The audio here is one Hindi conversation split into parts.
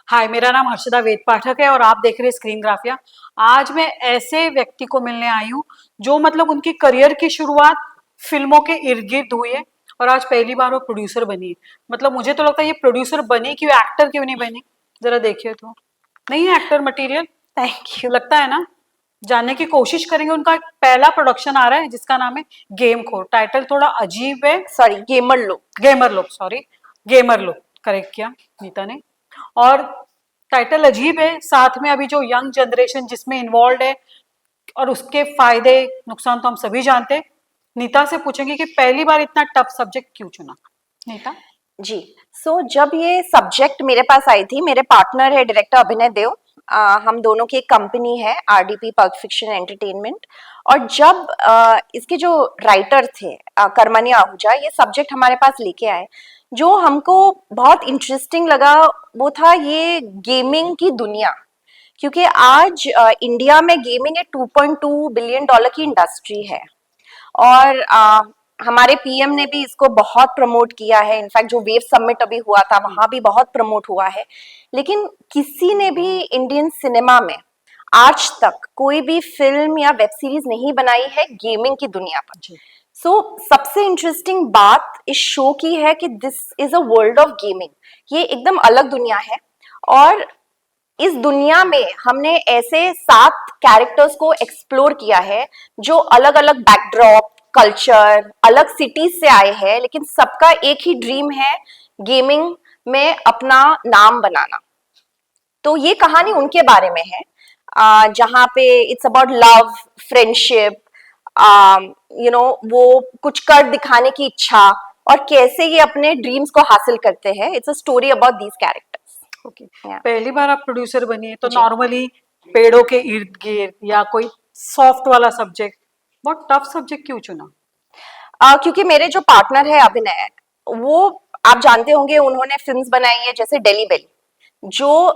हाय, मेरा नाम हर्षदा वेद पाठक है और आप देख रहे हैं स्क्रीन ग्राफिया। आज मैं ऐसे व्यक्ति को मिलने आई हूँ जो मतलब उनकी करियर की शुरुआत फिल्मों के इर्द गिर्द हुई है और आज पहली बार वो प्रोड्यूसर बनी है। मतलब मुझे तो लगता है ये प्रोड्यूसर बनी क्यों, एक्टर क्यों नहीं बनी? जरा देखिए तो। नहीं है एक्टर मटेरियल? Thank you. लगता है ना। जानने की कोशिश करेंगे। उनका एक पहला प्रोडक्शन आ रहा है जिसका नाम है गेम खोर। टाइटल थोड़ा अजीब है। सॉरी, गेमर लोग। गेमर लोग, सॉरी, गेमर लोग करेक्ट किया नीता ने। और टाइटल अजीब है, साथ में अभी जो यंग जनरेशन जिसमें इन्वॉल्व है और उसके फायदे नुकसान तो हम सभी जानते हैं। नीता से पूछेंगे कि पहली बार इतना टफ सब्जेक्ट क्यों चुना? नीता। जी। जब ये सब्जेक्ट मेरे पास आई थी, मेरे पार्टनर है डायरेक्टर अभिनय देव। हम दोनों की एक कंपनी है आरडीपी पल्प फिक्शन एंटरटेनमेंट। और जब इसके जो राइटर थे करमनी आहूजा ये सब्जेक्ट हमारे पास लेके आए, जो हमको बहुत इंटरेस्टिंग लगा वो था ये गेमिंग की दुनिया। क्योंकि आज इंडिया में गेमिंग एक 2.2 बिलियन डॉलर की इंडस्ट्री है। और हमारे पीएम ने भी इसको बहुत प्रमोट किया है। इनफैक्ट जो वेव समिट अभी हुआ था वहां भी बहुत प्रमोट हुआ है। लेकिन किसी ने भी इंडियन सिनेमा में आज तक कोई भी फिल्म या वेब सीरीज नहीं बनाई है गेमिंग की दुनिया पर। जी। सबसे इंटरेस्टिंग बात इस शो की है कि this is a world of gaming. ये एकदम अलग दुनिया है। और इस दुनिया में हमने ऐसे 7 कैरेक्टर्स को एक्सप्लोर किया है जो अलग अलग बैकड्रॉप, कल्चर, अलग सिटीज से आए हैं, लेकिन सबका एक ही ड्रीम है गेमिंग में अपना नाम बनाना। तो ये कहानी उनके बारे में है, जहाँ पे इट्स अबाउट लव, फ्रेंडशिप, वो कुछ कर दिखाने की इच्छा और कैसे ये अपने ड्रीम्स को हासिल करते हैं। It's a story about these characters. Okay. पहली बार आप प्रोड्यूसर बनी है तो जी। नॉर्मली पेड़ों के इर्द गिर्द या कोई सॉफ्ट वाला सब्जेक्ट, बहुत टफ सब्जेक्ट क्यों चुना? क्योंकि मेरे जो पार्टनर है अभिनय, वो आप जानते होंगे उन्होंने फिल्म्स बनाई है जैसे डेली बेली, जो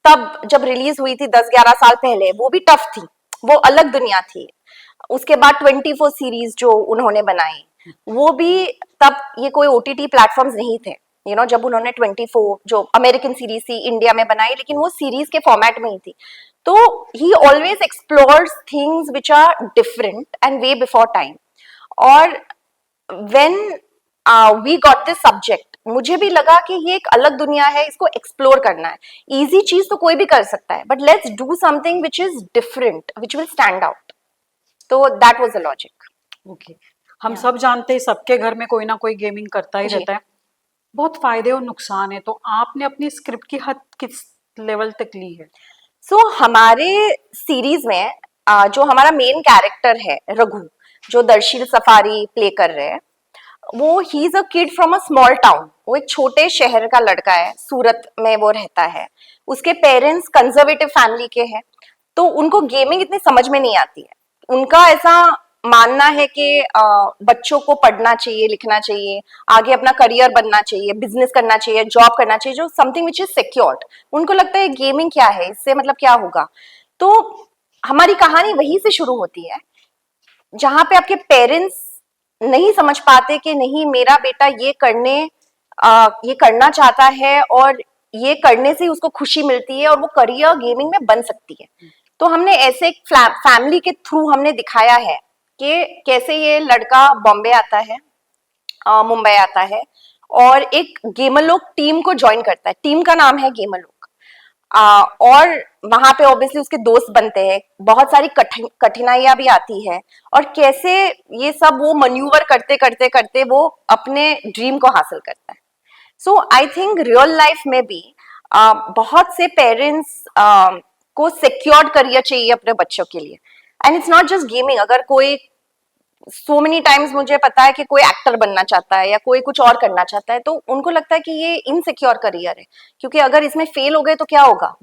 तब जब रिलीज हुई थी 10-11 साल पहले, वो भी टफ थी। वो अलग दुनिया थी। उसके बाद 24 सीरीज जो उन्होंने बनाई, वो भी तब ये कोई ओटीटी प्लेटफॉर्म्स नहीं थे। जब उन्होंने 24 जो अमेरिकन सीरीज थी इंडिया में बनाई, लेकिन वो सीरीज के फॉर्मेट में ही थी। तो he always explores things which are different and way before time. और when we got this subject, मुझे भी लगा कि ये एक अलग दुनिया है, इसको एक्सप्लोर करना है। इजी चीज तो कोई भी कर सकता है, but let's do something which is different, which will stand out. तो that was the logic. Okay. हम सब जानते हैं सबके घर में कोई ना कोई गेमिंग करता ही जी। रहता है। बहुत फायदे और नुकसान है, तो आपने अपनी स्क्रिप्ट की हद किस लेवल तक ली है? हमारे सीरीज में जो हमारा मेन कैरेक्टर है रघु, जो दर्शील सफारी प्ले कर रहे हैं, वो he is a kid from a small town. वो एक छोटे शहर का लड़का है, सूरत में वो रहता है। उसके पेरेंट्स कंजर्वेटिव फैमिली के हैं, तो उनको गेमिंग इतनी समझ में नहीं आती है। उनका ऐसा मानना है कि बच्चों को पढ़ना चाहिए, लिखना चाहिए, आगे अपना करियर बनना चाहिए, बिजनेस करना चाहिए, जॉब करना चाहिए, जो समथिंग विच इज सिक्योर्ड। उनको लगता है गेमिंग क्या है, इससे मतलब क्या होगा। तो हमारी कहानी वहीं से शुरू होती है, जहां पे आपके पेरेंट्स नहीं समझ पाते कि नहीं, मेरा बेटा ये करना चाहता है और ये करने से उसको खुशी मिलती है और वो करियर गेमिंग में बन सकती है। तो हमने ऐसे एक फैमिली के थ्रू हमने दिखाया है कि कैसे ये लड़का बॉम्बे आता है, मुंबई आता है और एक गेमरलोक टीम को ज्वाइन करता है। टीम का नाम है गेमरलोक। और वहां पे ऑब्वियसली उसके दोस्त बनते हैं, बहुत सारी कठिनाइयां भी आती है, और कैसे ये सब वो मन्यूवर करते करते करते वो अपने ड्रीम को हासिल करता है। आई थिंक रियल लाइफ में भी बहुत से पेरेंट्स को सिक्योर्ड करियर चाहिए अपने बच्चों के लिए। And it's not just gaming. अगर कोई सो मेनी टाइम्स मुझे पता है कि कोई एक्टर बनना चाहता है या कोई कुछ और करना चाहता है, तो उनको लगता है कि ये इनसिक्योर करियर है, क्योंकि अगर इसमें फेल हो गए तो क्या होगा।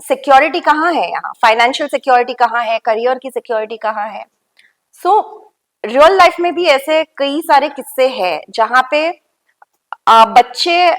सिक्योरिटी कहाँ है यहाँ, फाइनेंशियल सिक्योरिटी कहाँ है, करियर की सिक्योरिटी कहाँ है। रियल लाइफ में भी ऐसे कई सारे किस्से हैं जहाँ पे बच्चे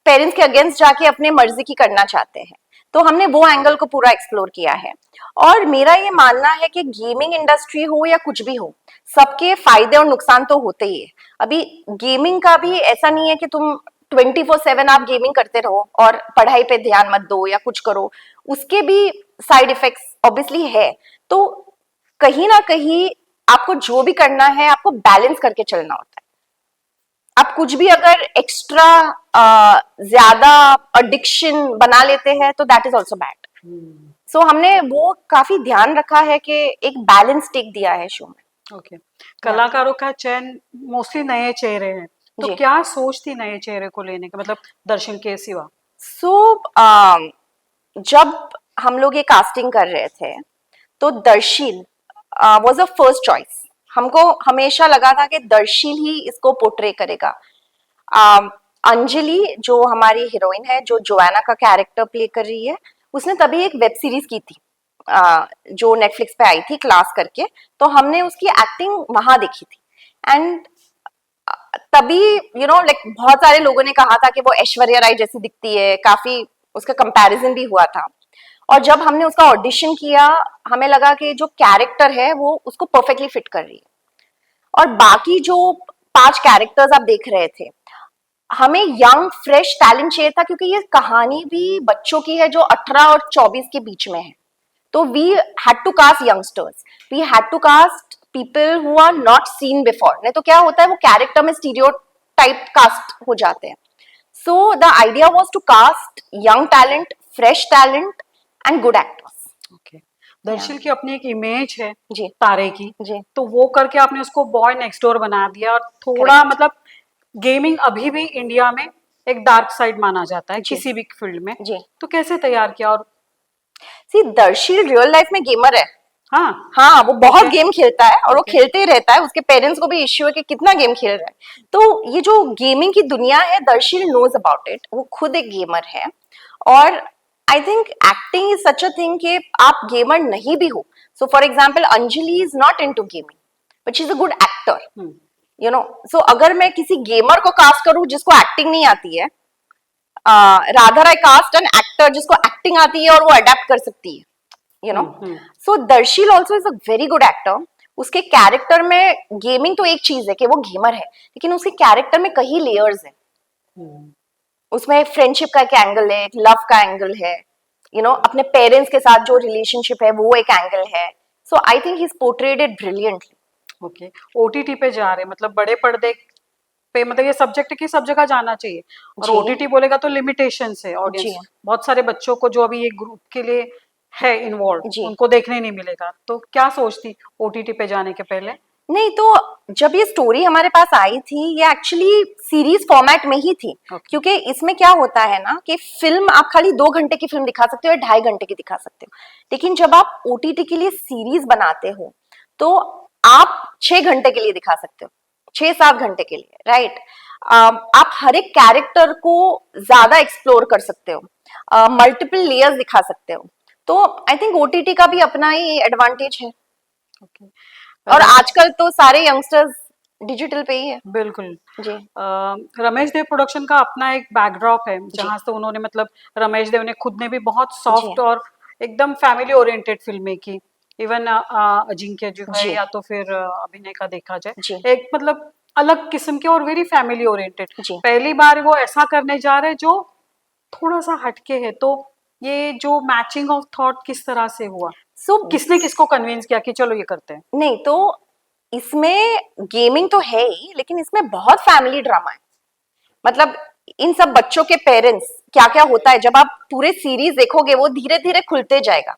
पेरेंट्स के अगेंस्ट जाके अपने मर्जी की करना चाहते हैं। तो हमने वो एंगल को पूरा एक्सप्लोर किया है। और मेरा ये मानना है कि गेमिंग इंडस्ट्री हो या कुछ भी हो, सबके फायदे और नुकसान तो होते ही है। अभी गेमिंग का भी ऐसा नहीं है कि तुम 24/7 आप गेमिंग करते रहो और पढ़ाई पे ध्यान मत दो या कुछ करो, उसके भी साइड इफेक्ट्स ऑब्वियसली है। तो कहीं ना कहीं आपको जो भी करना है आपको बैलेंस करके चलना होता है। आप कुछ भी अगर एक्स्ट्रा ज्यादा एडिक्शन बना लेते हैं तो दैट इज ऑल्सो बैड। सो हमने वो काफी ध्यान रखा है कि एक बैलेंस टेक दिया है शो में। ओके। कलाकारों का चयन मोस्टली नए चेहरे हैं, तो जी। क्या सोच थी नए चेहरे को लेने के, मतलब दर्शन के सिवा? सो जब हम लोग ये कास्टिंग कर रहे थे तो Darsheel was a first choice. हमको हमेशा लगा था कि दर्शील ही इसको पोर्ट्रे करेगा। अंजलि जो हमारी हीरोइन है, जो जोआना का कैरेक्टर प्ले कर रही है, उसने तभी एक वेब सीरीज की थी जो नेटफ्लिक्स पे आई थी, क्लास करके। तो हमने उसकी एक्टिंग वहां देखी थी एंड तभी लाइक बहुत सारे लोगों ने कहा था कि वो ऐश्वर्या राय जैसी दिखती है, काफी उसका कंपैरिजन भी हुआ था। और जब हमने उसका ऑडिशन किया हमें लगा कि जो कैरेक्टर है वो उसको परफेक्टली फिट कर रही है। और बाकी जो 5 कैरेक्टर्स आप देख रहे थे, हमें यंग फ्रेश टैलेंट चाहिए था, क्योंकि ये कहानी भी बच्चों की है जो 18 और 24 के बीच में है। तो we had to cast youngsters, we had to cast people who are not seen before. नहीं तो क्या होता है, वो कैरेक्टर में स्टीरियोटाइप कास्ट हो जाते हैं। So the idea was to cast young talent, fresh talent and good actors. Okay. Darsheel की अपनी एक इमेज है जी तारे की, जी। तो वो करके आपने उसको बॉय नेक्स्ट डोर बना दिया, और थोड़ा Correct. मतलब गेमिंग अभी भी इंडिया में एक डार्क साइड माना जाता है जी किसी भी फील्ड में, जी। तो कैसे तैयार किया? और सी दर्शील रियल लाइफ में गेमर है। हाँ। हाँ, वो बहुत ओके। गेम खेलता है और वो ओके। खेलते ही रहता है। उसके पेरेंट्स को भी इश्यू है कि कितना गेम खेल रहा है। तो ये जो गेमिंग की दुनिया है, दर्शील नोज अबाउट इट। वो खुद एक गेमर है और I think acting is such a thing कि आप गेमर नहीं भी हो। So for example Anjali is not into gaming but she is a good actor, you know. So अगर मैं किसी गेमर को कास्ट करूं जिसको एक्टिंग नहीं आती है, राधा राय कास्ट एन एक्टर जिसको एक्टिंग आती है और वो अडेप्ट कर सकती है, you know. So Darsheel also is a very good actor. उसके कैरेक्टर में गेमिंग तो एक चीज है कि वो गेमर है, लेकिन उसके कैरेक्टर में कई लेयर्स है। उसमें फ्रेंडशिप का एक एंगल है, एक लव का एंगल है, अपने पेरेंट्स के साथ जो रिलेशनशिप है वो एक एंगल है। So I think he is portrayed it brilliantly. Okay. OTT पे जा रहे हैं, मतलब बड़े पर्दे पे, मतलब ये सब्जेक्ट की सब जगह जाना चाहिए, और जी ओटीटी बोलेगा तो लिमिटेशन है जी ऑडियंस। बहुत सारे बच्चों को जो अभी ये ग्रुप के लिए है इन्वॉल्व, जी। उनको देखने नहीं मिलेगा, तो क्या सोचती ओटीटी पे जाने के पहले? नहीं तो जब ये स्टोरी हमारे पास आई थी, ये एक्चुअली सीरीज फॉर्मेट में ही थी। Okay. क्योंकि इसमें क्या होता है ना कि फिल्म आप खाली 2 घंटे की फिल्म दिखा सकते हो या 2.5 घंटे की दिखा सकते हो, लेकिन जब आप ओटीटी के लिए सीरीज बनाते हो तो आप 6 घंटे के लिए दिखा सकते हो, 6-7 घंटे के लिए, राइट। आप हर एक कैरेक्टर को ज्यादा एक्सप्लोर कर सकते हो, मल्टीपल लेयर्स दिखा सकते हो। तो आई थिंक ओटीटी का भी अपना ही एडवांटेज है। Okay. और आजकल तो सारे यंगस्टर्स डिजिटल पे ही है। बिल्कुल। जी रमेश देव प्रोडक्शन का अपना एक बैकड्रॉप है, जी जहां से उन्होंने, मतलब रमेश देव ने खुद ने भी बहुत जी सॉफ्ट और एकदम फैमिली ओरिएंटेड फिल्में की। इवन अजिंक्य जो है, जी या तो फिर अभिनय का देखा जी जाए, एक मतलब अलग किस्म के और वेरी फैमिली ओरिएंटेड। जी। पहली बार वो ऐसा करने जा रहे हैं जो थोड़ा सा हटके है, तो ये जो मैचिंग ऑफ थॉट किस तरह से हुआ? सो किसने किसको कन्विंस किया कि चलो ये करते हैं? नहीं तो इसमें गेमिंग तो है ही, लेकिन इसमें बहुत फैमिली ड्रामा है। मतलब इन सब बच्चों के पेरेंट्स, क्या क्या होता है जब आप पूरे सीरीज देखोगे वो धीरे धीरे खुलते जाएगा।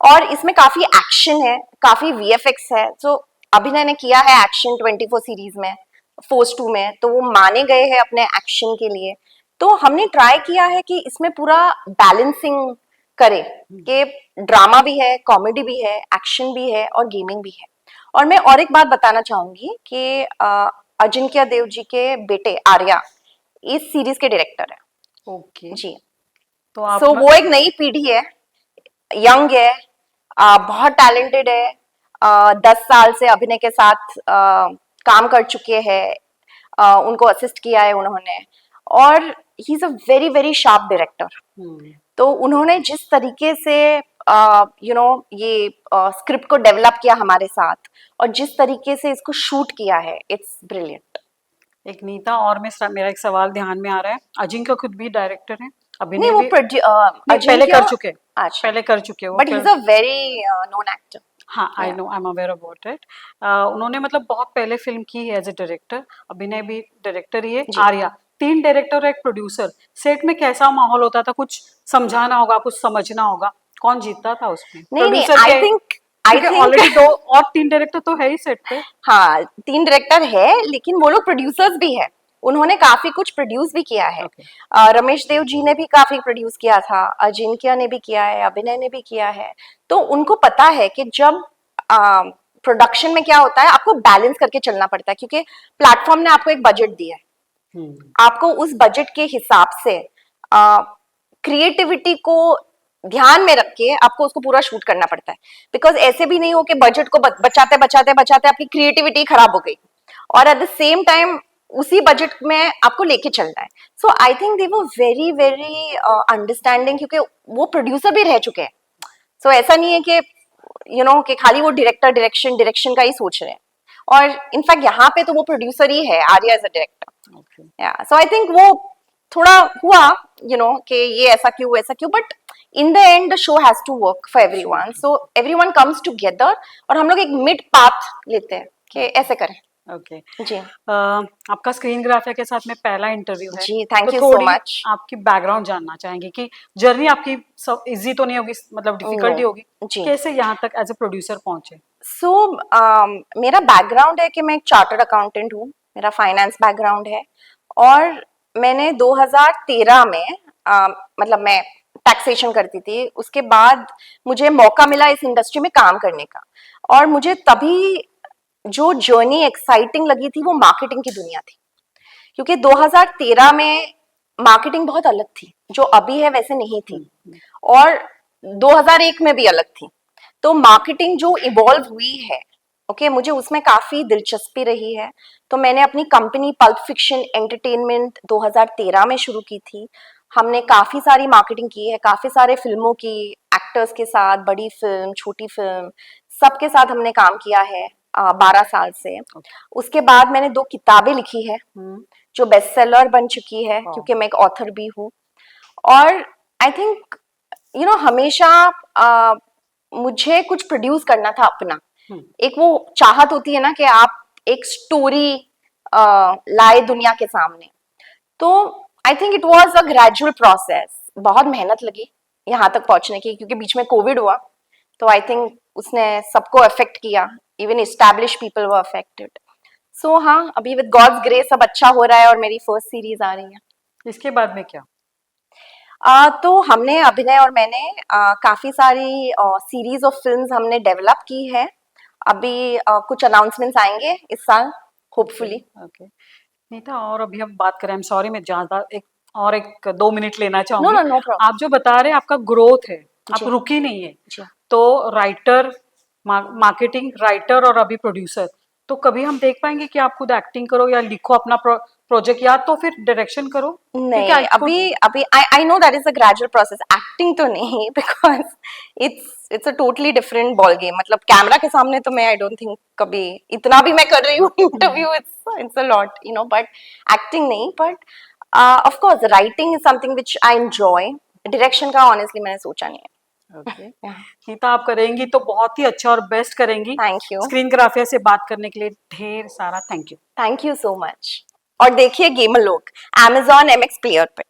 और इसमें काफी एक्शन है, काफी वीएफएक्स है। जो अभिनय ने किया है एक्शन 24 सीरीज में, फोर्स 2 में, तो वो माने गए हैं अपने एक्शन के लिए। तो हमने ट्राई किया है कि इसमें पूरा बैलेंसिंग करे कि ड्रामा भी है, कॉमेडी भी है, एक्शन भी है और गेमिंग भी है। और मैं और एक बात बताना चाहूंगी कि अजिंक्य देव जी के बेटे आर्या इस सीरीज के डायरेक्टर है। ओके। जी। तो आप सो वो एक नई पीढ़ी है, यंग है, बहुत टैलेंटेड है, 10 साल से अभिनय के साथ काम कर चुके हैं, उनको असिस्ट किया है उन्होंने। और he is a very very sharp director. तो उन्होंने जिस तरीके से ये स्क्रिप्ट को डेवलप किया हमारे साथ और जिस तरीके से इसको शूट किया है, इट्स ब्रिलियंट। एक नीता और मेरा एक सवाल ध्यान में आ रहा है, अजिंक्य खुद भी डायरेक्टर हैं, नहीं अभिनय वो भी नहीं, पहले अजिंक्य, कर चुके, अच्छा, पहले कर चुके वो बट ही फिर is a very known actor. हाँ I know, I am aware about it. उन्होंने मतलब बहुत पहले फिल्म की है एज ए डायरेक्टर, अभिनय भी डायरेक्टर ही है, जी। आर्या, 3 डायरेक्टर और एक प्रोड्यूसर, सेट में कैसा माहौल होता था, कुछ समझाना होगा, कुछ समझना होगा, कौन जीतता था उसमें, नहीं नहीं, प्रोड्यूसर आई के, थिंक क्योंकि ऑलरेडी 2 और 3 डायरेक्टर तो है ही सेट पे। हाँ 3 डायरेक्टर है, लेकिन वो लोग प्रोड्यूसर्स भी है, उन्होंने काफी कुछ प्रोड्यूस भी किया है। ओके रमेश देव जी ने भी काफी प्रोड्यूस किया था, अजिंक्य ने भी किया है, अभिनय ने भी किया है। तो उनको पता है कि जब प्रोडक्शन में क्या होता है, आपको बैलेंस करके चलना पड़ता है, क्योंकि प्लेटफॉर्म ने आपको एक बजट दिया है, आपको उस बजट के हिसाब से क्रिएटिविटी को ध्यान में रख के आपको उसको पूरा शूट करना पड़ता है। बिकॉज ऐसे भी नहीं हो कि बजट को बचाते बचाते बचाते आपकी क्रिएटिविटी खराब हो गई, और एट द सेम टाइम उसी बजट में आपको लेके चलना है। सो आई थिंक दे वो वेरी वेरी अंडरस्टैंडिंग, क्योंकि वो प्रोड्यूसर भी रह चुके हैं। सो ऐसा नहीं है कि कि खाली वो डायरेक्शन डायरेक्शन का ही सोच रहे हैं, और इनफैक्ट यहाँ पे तो वो प्रोड्यूसर ही है, Arya as a director. Okay so I think वो थोड़ा हुआ कि ये ऐसा क्यों, but in the end the show has to work for everyone, so everyone comes together, और हम लोग एक मिड पाथ लेते हैं कि ऐसे करें। ओके जी आपका स्क्रीन ग्राफिया के साथ में पहला इंटरव्यू है, जी, थैंक तो यू सो थोड़ी मच। आपकी बैकग्राउंड जानना चाहेंगे कि जर्नी आपकी सब इजी तो नहीं होगी, मतलब डिफिकल्टी नो होगी, जी। कैसे यहाँ तक एज ए प्रोड्यूसर पहुंचे। सो मेरा बैकग्राउंड है कि मैं एक चार्टर्ड अकाउंटेंट हूँ, मेरा फाइनेंस बैकग्राउंड है, और मैंने 2013 में मतलब मैं टैक्सेशन करती थी, उसके बाद मुझे मौका मिला इस इंडस्ट्री में काम करने का, और मुझे तभी जो जर्नी एक्साइटिंग लगी थी वो मार्केटिंग की दुनिया थी, क्योंकि 2013 में मार्केटिंग बहुत अलग थी, जो अभी है वैसे नहीं थी, और 2001 में भी अलग थी। तो मार्केटिंग जो इवॉल्व हुई है, ओके, मुझे उसमें काफी दिलचस्पी रही है। तो मैंने अपनी कंपनी पल्प फिक्शन एंटरटेनमेंट 2013 में शुरू की थी। हमने काफी सारी मार्केटिंग की है, काफी सारे फिल्मों की, एक्टर्स के साथ, बड़ी फिल्म, छोटी फिल्म, सबके साथ हमने काम किया है 12 साल से। उसके बाद मैंने 2 किताबें लिखी है जो बेस्ट सेलर बन चुकी है, क्योंकि मैं एक ऑथर भी हूँ। और आई थिंक हमेशा मुझे कुछ प्रोड्यूस करना था अपना। एक वो चाहत होती है ना कि आप एक स्टोरी लाए दुनिया के सामने। तो I think it was a gradual process, बहुत मेहनत लगी यहाँ तक पहुंचने की, क्योंकि बीच में कोविड हुआ, तो आई थिंक उसने सबको अफेक्ट किया, even establish people were affected. So हाँ, अभी विद गॉड्स ग्रेस सब अच्छा हो रहा है, और मेरी फर्स्ट सीरीज आ रही है। इसके बाद में क्या। तो हमने, अभिनय और मैंने, काफी सारी सीरीज ऑफ फिल्म्स हमने डेवलप की है। अभी कुछ अनाउंसमेंट्स आएंगे इस साल, होपफुली। ओके नीता, और अभी हम बात करें, आई एम सॉरी मैं ज्यादा एक 2 मिनट लेना नो चाहूंगी। No no problem. आप जो बता रहे हैं आपका ग्रोथ है, आप जी रुकी नहीं है, जी। तो राइटर, मार्केटिंग, राइटर और अभी प्रोड्यूसर, तो कभी हम देख पाएंगे कि आप खुद एक्टिंग करो या लिखो अपना प्रोजेक्ट, या तो फिर डायरेक्शन करो, क्योंकि नहीं, अभी अभी I know that is a gradual process, acting तो नहीं, because it's a totally different ball game. मतलब कैमरा के सामने तो मैं आई डोंट थिंक कभी इतना भी मैं कर रही हूँ interview, it's a lot but acting नहीं। But of course writing is something which I enjoy. Direction का ऑनेस्टली मैंने सोचा नहीं ओके है। नीता, आप करेंगी तो बहुत ही अच्छा और बेस्ट करेंगी। थैंक यू, स्क्रीन ग्राफिया से बात करने के लिए ढेर सारा thank you. Thank you so much. और देखिए गेमर लोग, Amazon MX प्लेयर पे।